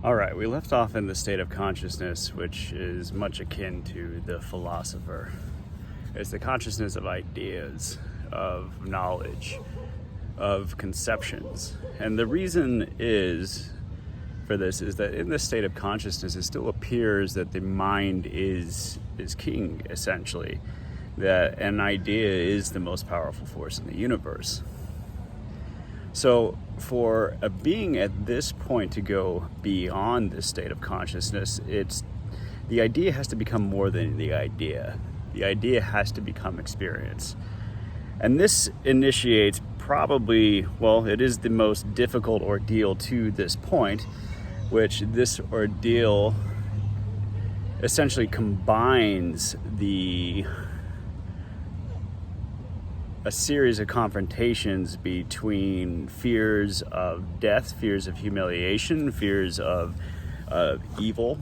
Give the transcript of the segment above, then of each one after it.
All right, we left off in the state of consciousness, which is much akin to the philosopher. It's the consciousness of ideas, of knowledge, of conceptions. And the reason for this is that in this state of consciousness, it still appears that the mind is king, essentially. That an idea is the most powerful force in the universe. So for a being at this point to go beyond this state of consciousness, the idea has to become more than the idea. The idea has to become experience. And this initiates it is the most difficult ordeal to this point, which this ordeal essentially combines a series of confrontations between fears of death, fears of humiliation, fears of evil,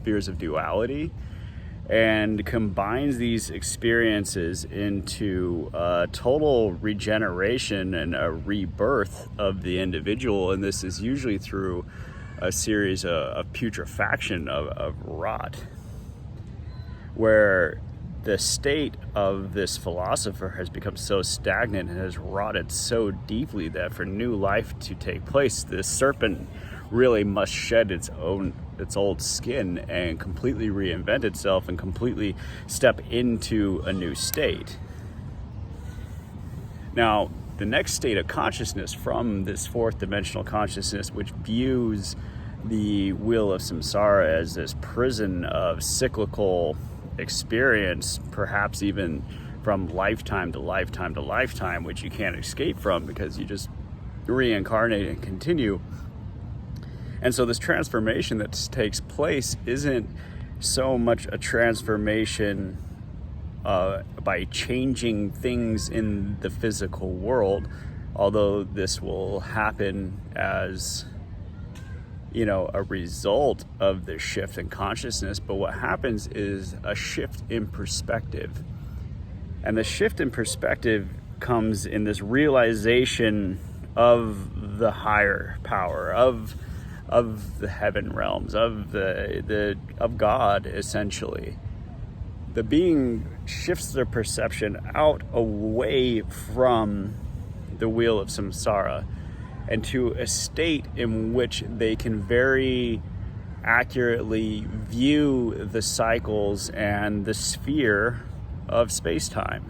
fears of duality, and combines these experiences into a total regeneration and a rebirth of the individual. And this is usually through a series of putrefaction, of rot, where the state of this philosopher has become so stagnant and has rotted so deeply that for new life to take place, this serpent really must shed its old skin and completely reinvent itself and completely step into a new state. Now, the next state of consciousness from this fourth dimensional consciousness, which views the wheel of samsara as this prison of cyclical experience, perhaps even from lifetime to lifetime to lifetime, which you can't escape from because you just reincarnate and continue. And so this transformation that takes place isn't so much a transformation by changing things in the physical world, although this will happen as a result of the shift in consciousness. But what happens is a shift in perspective. And the shift in perspective comes in this realization of the higher power, of the heaven realms, of God, essentially. The being shifts their perception away from the wheel of samsara and to a state in which they can very accurately view the cycles and the sphere of space-time.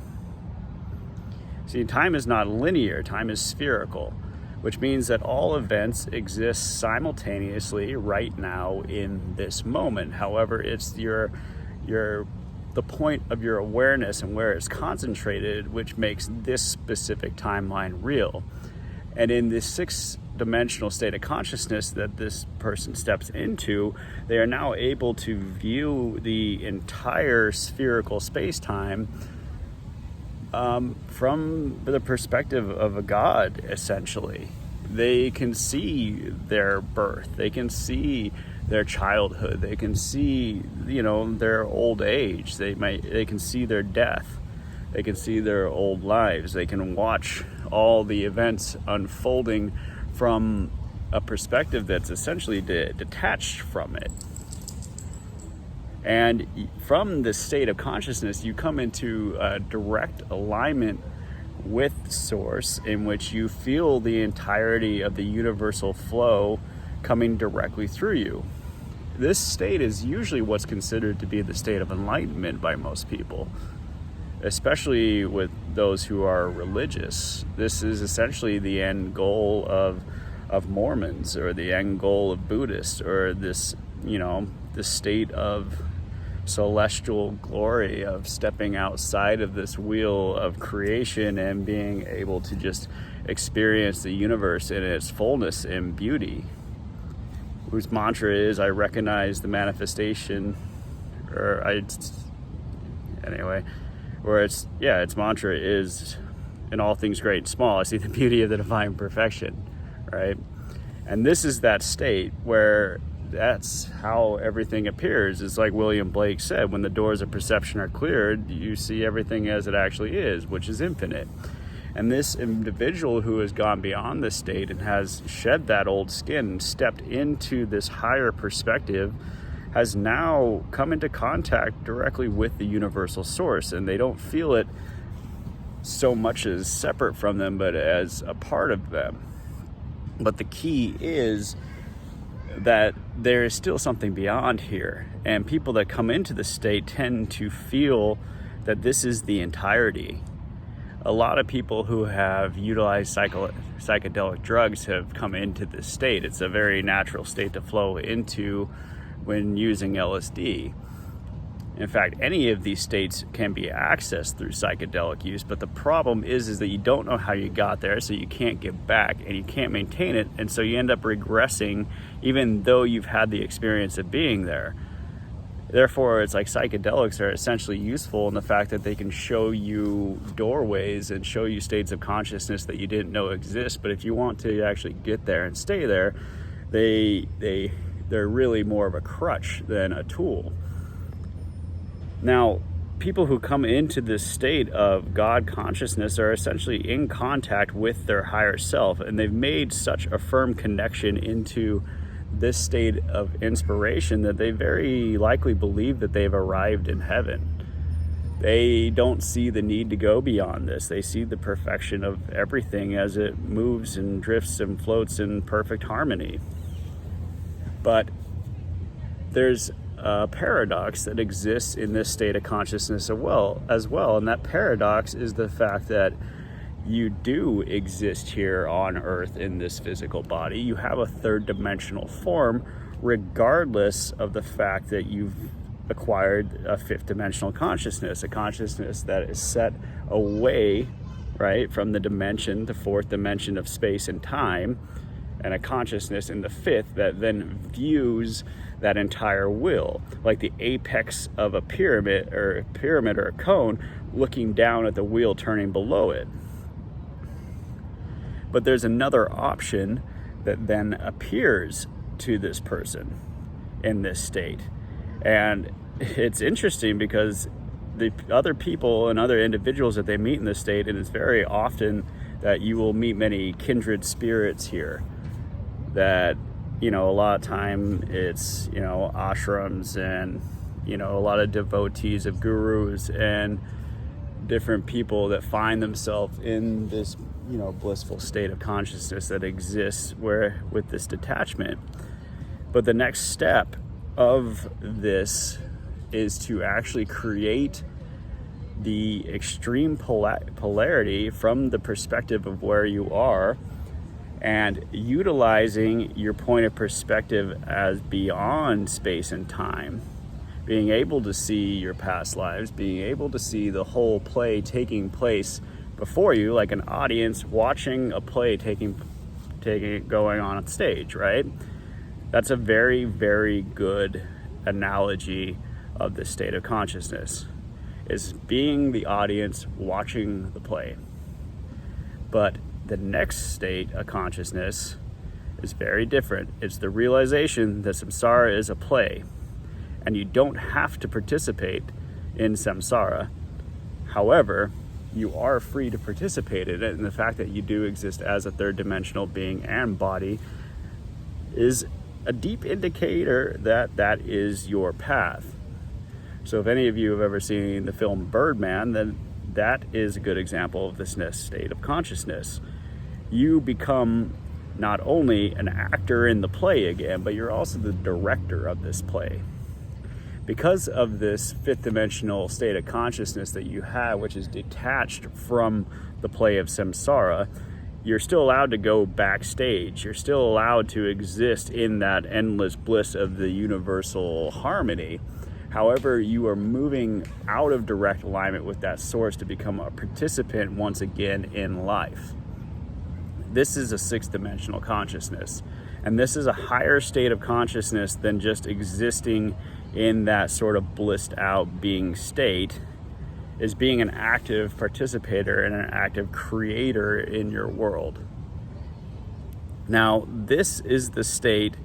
See, time is not linear, time is spherical, which means that all events exist simultaneously right now in this moment. However, it's the point of your awareness and where it's concentrated which makes this specific timeline real. And in this sixth-dimensional state of consciousness that this person steps into, they are now able to view the entire spherical space-time from the perspective of a god, essentially. They can see their birth, they can see their childhood, they can see, their old age, they can see their death, they can see their old lives, they can watch all the events unfolding from a perspective that's essentially detached from it. And from this state of consciousness, you come into a direct alignment with Source, in which you feel the entirety of the universal flow coming directly through you. This state is usually what's considered to be the state of enlightenment by most people, especially with those who are religious. This is essentially the end goal of Mormons, or the end goal of Buddhists, or this state of celestial glory, of stepping outside of this wheel of creation and being able to just experience the universe in its fullness and beauty, whose mantra is, I recognize the manifestation, its mantra is, in all things great and small, I see the beauty of the divine perfection, right? And this is that state where that's how everything appears. It's like William Blake said, when the doors of perception are cleared, you see everything as it actually is, which is infinite. And this individual who has gone beyond this state and has shed that old skin and stepped into this higher perspective has now come into contact directly with the universal source, and they don't feel it so much as separate from them, but as a part of them. But the key is that there is still something beyond here, and people that come into the state tend to feel that this is the entirety. A lot of people who have utilized psychedelic drugs have come into this state. It's a very natural state to flow into when using LSD. In fact, any of these states can be accessed through psychedelic use, but the problem is that you don't know how you got there, so you can't get back and you can't maintain it, and so you end up regressing even though you've had the experience of being there. Therefore, it's like psychedelics are essentially useful in the fact that they can show you doorways and show you states of consciousness that you didn't know exist, but if you want to actually get there and stay there, they're really more of a crutch than a tool. Now, people who come into this state of God consciousness are essentially in contact with their higher self, and they've made such a firm connection into this state of inspiration that they very likely believe that they've arrived in heaven. They don't see the need to go beyond this. They see the perfection of everything as it moves and drifts and floats in perfect harmony. But there's a paradox that exists in this state of consciousness as well, and that paradox is the fact that you do exist here on Earth in this physical body. You have a third dimensional form, regardless of the fact that you've acquired a fifth dimensional consciousness, a consciousness that is set away, right, from the fourth dimension of space and time, and a consciousness in the fifth that then views that entire will, like the apex of a pyramid or a cone looking down at the wheel turning below it. But there's another option that then appears to this person in this state. And it's interesting because the other people and other individuals that they meet in this state, and it's very often that you will meet many kindred spirits here, that, a lot of time it's, ashrams and, a lot of devotees of gurus and different people that find themselves in this, blissful state of consciousness that exists with this detachment. But the next step of this is to actually create the extreme polarity from the perspective of where you are, and utilizing your point of perspective as beyond space and time, being able to see your past lives, being able to see the whole play taking place before you, like an audience watching a play going on stage, right? That's a very, very good analogy of the state of consciousness, is being the audience watching the play. But the next state of consciousness is very different. It's the realization that samsara is a play, and you don't have to participate in samsara. However, you are free to participate in it, and the fact that you do exist as a third dimensional being and body is a deep indicator that that is your path. So if any of you have ever seen the film Birdman, then that is a good example of this next state of consciousness. You become not only an actor in the play again, but you're also the director of this play. Because of this fifth dimensional state of consciousness that you have, which is detached from the play of samsara, you're still allowed to go backstage. You're still allowed to exist in that endless bliss of the universal harmony. However, you are moving out of direct alignment with that source to become a participant once again in life. This is a sixth dimensional consciousness. And this is a higher state of consciousness than just existing in that sort of blissed out being state, is being an active participator and an active creator in your world. Now, this is the state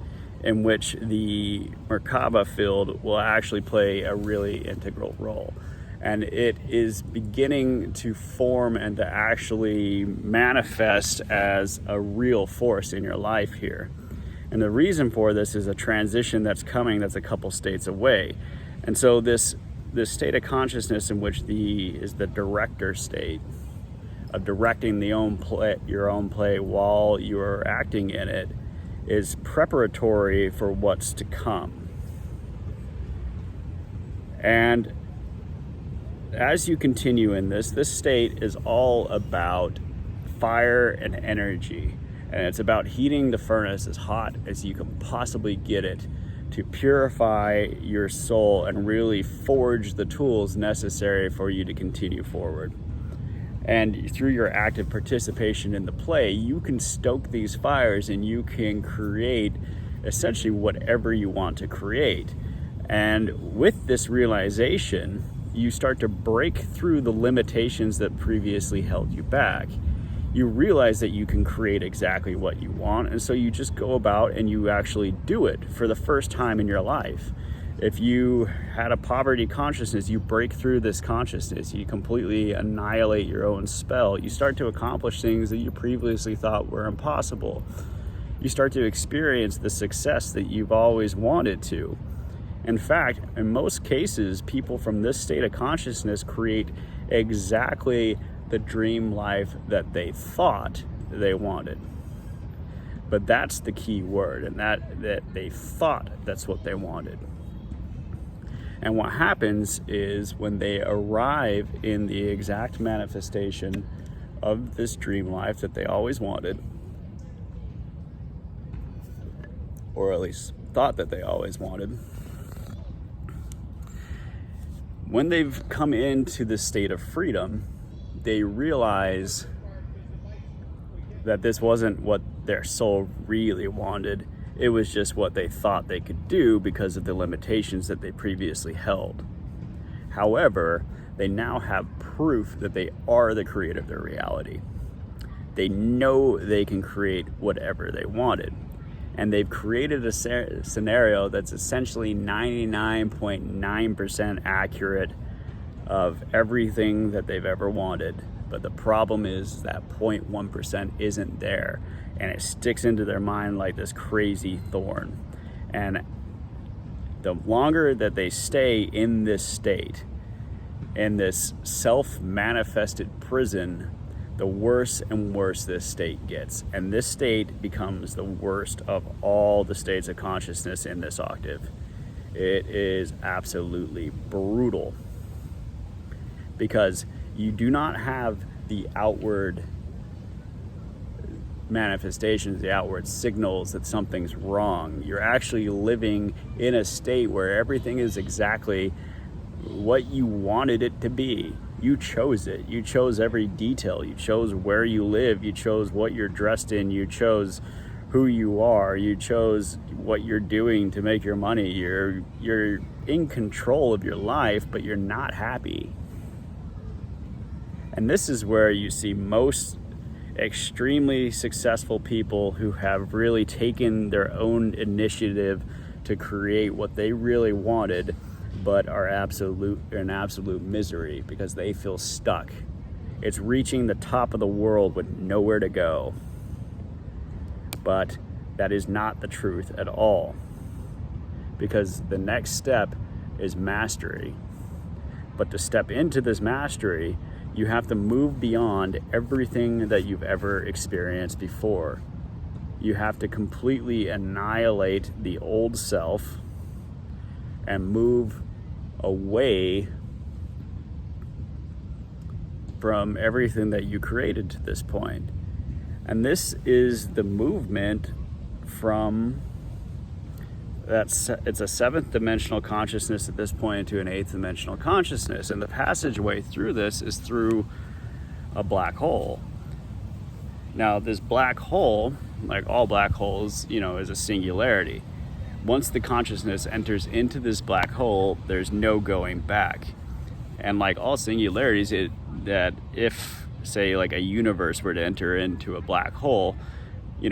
in which the Merkaba field will actually play a really integral role. And it is beginning to form and to actually manifest as a real force in your life here. And the reason for this is a transition that's coming that's a couple states away. And so this state of consciousness in which is the director state of directing your own play while you're acting in it is preparatory for what's to come. And as you continue in this state is all about fire and energy. And it's about heating the furnace as hot as you can possibly get it to purify your soul and really forge the tools necessary for you to continue forward. And through your active participation in the play, you can stoke these fires and you can create essentially whatever you want to create. And with this realization, you start to break through the limitations that previously held you back. You realize that you can create exactly what you want, and so you just go about and you actually do it for the first time in your life. If you had a poverty consciousness, you break through this consciousness, you completely annihilate your own spell. You start to accomplish things that you previously thought were impossible. You start to experience the success that you've always wanted to. In fact, in most cases, people from this state of consciousness create exactly the dream life that they thought they wanted. But that's the key word, and that they thought that's what they wanted. And what happens is when they arrive in the exact manifestation of this dream life that they always wanted, or at least thought that they always wanted, when they've come into this state of freedom, they realize that this wasn't what their soul really wanted. It was just what they thought they could do because of the limitations that they previously held. However, they now have proof that they are the creator of their reality. They know they can create whatever they wanted. And they've created a scenario that's essentially 99.9% accurate of everything that they've ever wanted. But the problem is that 0.1% isn't there, and it sticks into their mind like this crazy thorn. And the longer that they stay in this state, in this self-manifested prison, the worse and worse this state gets. And this state becomes the worst of all the states of consciousness in this octave. It is absolutely brutal, because you do not have the outward manifestations, the outward signals that something's wrong. You're actually living in a state where everything is exactly what you wanted it to be. You chose it. You chose every detail. You chose where you live. You chose what you're dressed in. You chose who you are. You chose what you're doing to make your money. You're in control of your life, but you're not happy. And this is where you see most extremely successful people who have really taken their own initiative to create what they really wanted, but are in absolute misery because they feel stuck. It's reaching the top of the world with nowhere to go. But that is not the truth at all, because the next step is mastery. But to step into this mastery, you have to move beyond everything that you've ever experienced before. You have to completely annihilate the old self and move away from everything that you created to this point. And this is the movement from it's a 7th dimensional consciousness at this point into an 8th dimensional consciousness. And the passageway through this is through a black hole. Now, this black hole, like all black holes, is a singularity. Once the consciousness enters into this black hole, there's no going back. And like all singularities, that if, say, like a universe were to enter into a black hole,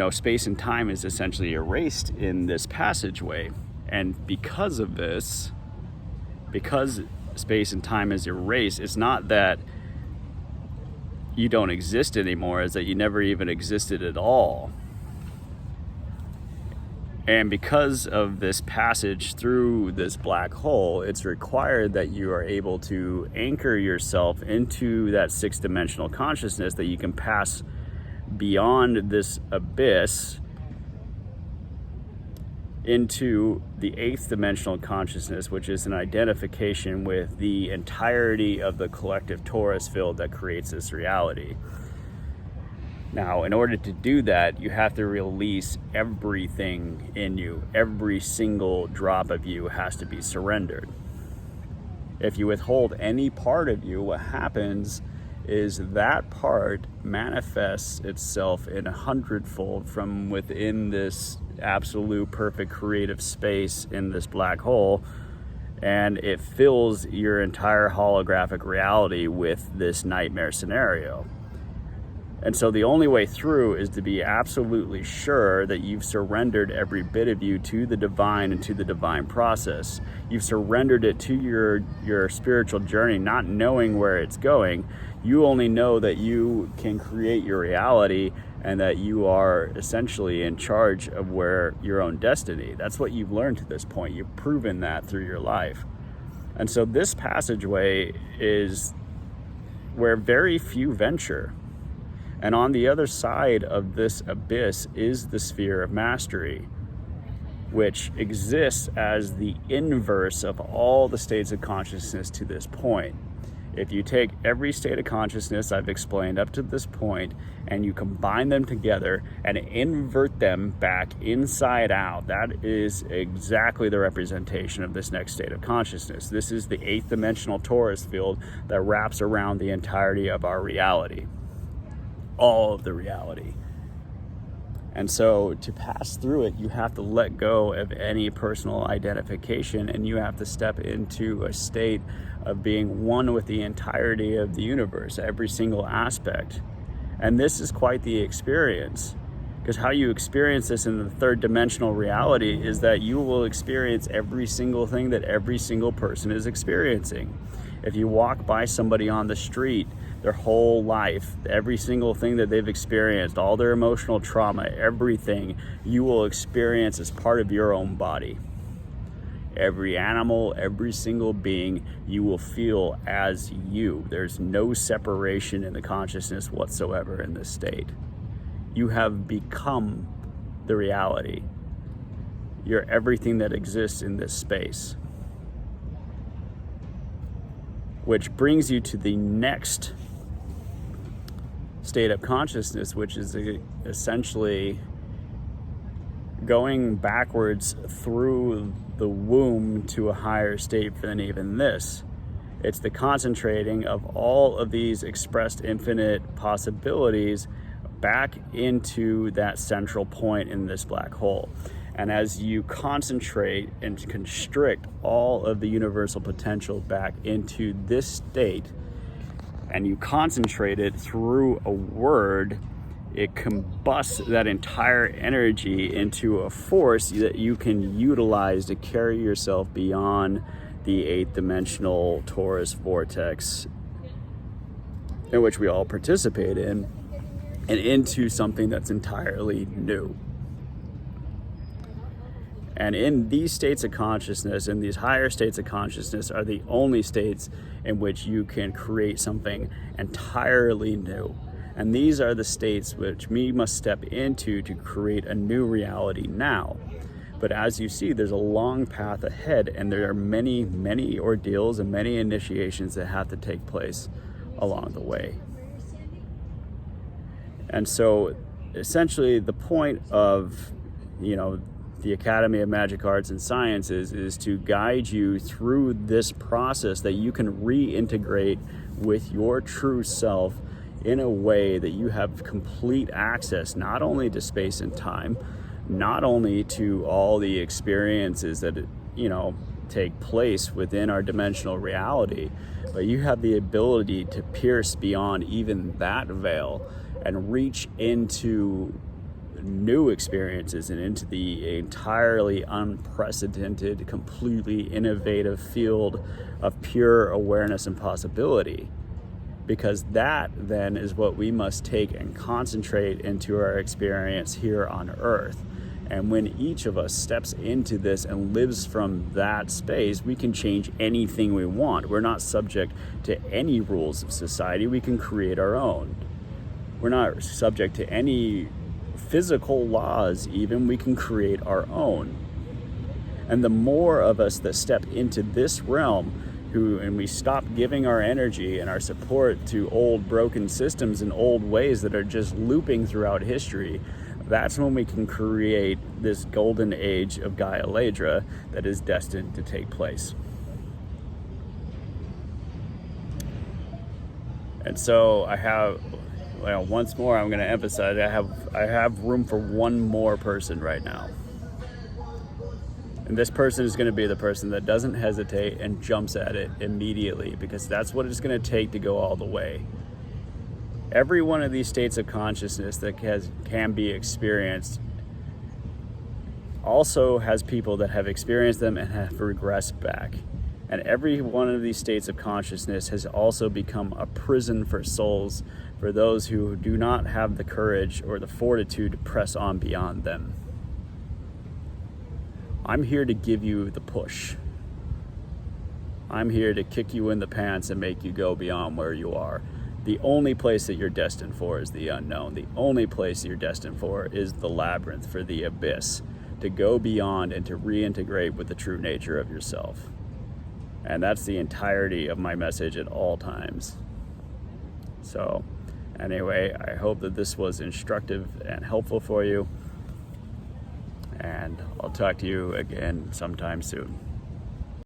space and time is essentially erased in this passageway. And because of this, because space and time is erased, it's not that you don't exist anymore, it's that you never even existed at all. And because of this passage through this black hole, it's required that you are able to anchor yourself into that sixth dimensional consciousness, that you can pass beyond this abyss into the eighth dimensional consciousness, which is an identification with the entirety of the collective torus field that creates this reality. Now, in order to do that, you have to release everything in you. Every single drop of you has to be surrendered. If you withhold any part of you, what happens is that part manifests itself in 100-fold from within this absolute perfect creative space in this black hole, and it fills your entire holographic reality with this nightmare scenario. And so the only way through is to be absolutely sure that you've surrendered every bit of you to the divine and to the divine process. You've surrendered it to your spiritual journey, not knowing where it's going. You only know that you can create your reality and that you are essentially in charge of your own destiny. That's what you've learned to this point. You've proven that through your life. And so this passageway is where very few venture. And on the other side of this abyss is the sphere of mastery, which exists as the inverse of all the states of consciousness to this point. If you take every state of consciousness I've explained up to this point and you combine them together and invert them back inside out, that is exactly the representation of this next state of consciousness. This is the eighth dimensional torus field that wraps around the entirety of our reality. All of the reality. And so to pass through it, you have to let go of any personal identification, and you have to step into a state of being one with the entirety of the universe, every single aspect. And this is quite the experience, because how you experience this in the third dimensional reality is that you will experience every single thing that every single person is experiencing. If you walk by somebody on the street, their whole life, every single thing that they've experienced, all their emotional trauma, everything you will experience as part of your own body. Every animal, every single being, you will feel as you. There's no separation in the consciousness whatsoever in this state. You have become the reality. You're everything that exists in this space. Which brings you to the next state of consciousness, which is essentially going backwards through the womb to a higher state than even this. It's the concentrating of all of these expressed infinite possibilities back into that central point in this black hole. And as you concentrate and constrict all of the universal potential back into this state, and you concentrate it through a word, it combusts that entire energy into a force that you can utilize to carry yourself beyond the eighth dimensional torus vortex in which we all participate in, and into something that's entirely new. And in these states of consciousness, in these higher states of consciousness, are the only states in which you can create something entirely new. And these are the states which we must step into to create a new reality now. But as you see, there's a long path ahead, and there are many, many ordeals and many initiations that have to take place along the way. And so essentially the point of, the Academy of Magic Arts and Sciences is to guide you through this process that you can reintegrate with your true self in a way that you have complete access not only to space and time, not only to all the experiences that take place within our dimensional reality, but you have the ability to pierce beyond even that veil and reach into new experiences and into the entirely unprecedented, completely innovative field of pure awareness and possibility. Because that then is what we must take and concentrate into our experience here on Earth. And when each of us steps into this and lives from that space, we can change anything we want. We're not subject to any rules of society. We can create our own. We're not subject to any physical laws even. We can create our own. And the more of us that step into this realm, and we stop giving our energy and our support to old broken systems and old ways that are just looping throughout history, that's when we can create this golden age of Gaia Ladra that is destined to take place. And so I have, well, once more, I'm going to emphasize, I have room for one more person right now. And this person is going to be the person that doesn't hesitate and jumps at it immediately, because that's what it's going to take to go all the way. Every one of these states of consciousness that can be experienced also has people that have experienced them and have regressed back. And every one of these states of consciousness has also become a prison for souls, for those who do not have the courage or the fortitude to press on beyond them. I'm here to give you the push. I'm here to kick you in the pants and make you go beyond where you are. The only place that you're destined for is the unknown. The only place that you're destined for is the labyrinth, for the abyss, to go beyond and to reintegrate with the true nature of yourself. And that's the entirety of my message at all times. So anyway, I hope that this was instructive and helpful for you. And I'll talk to you again sometime soon.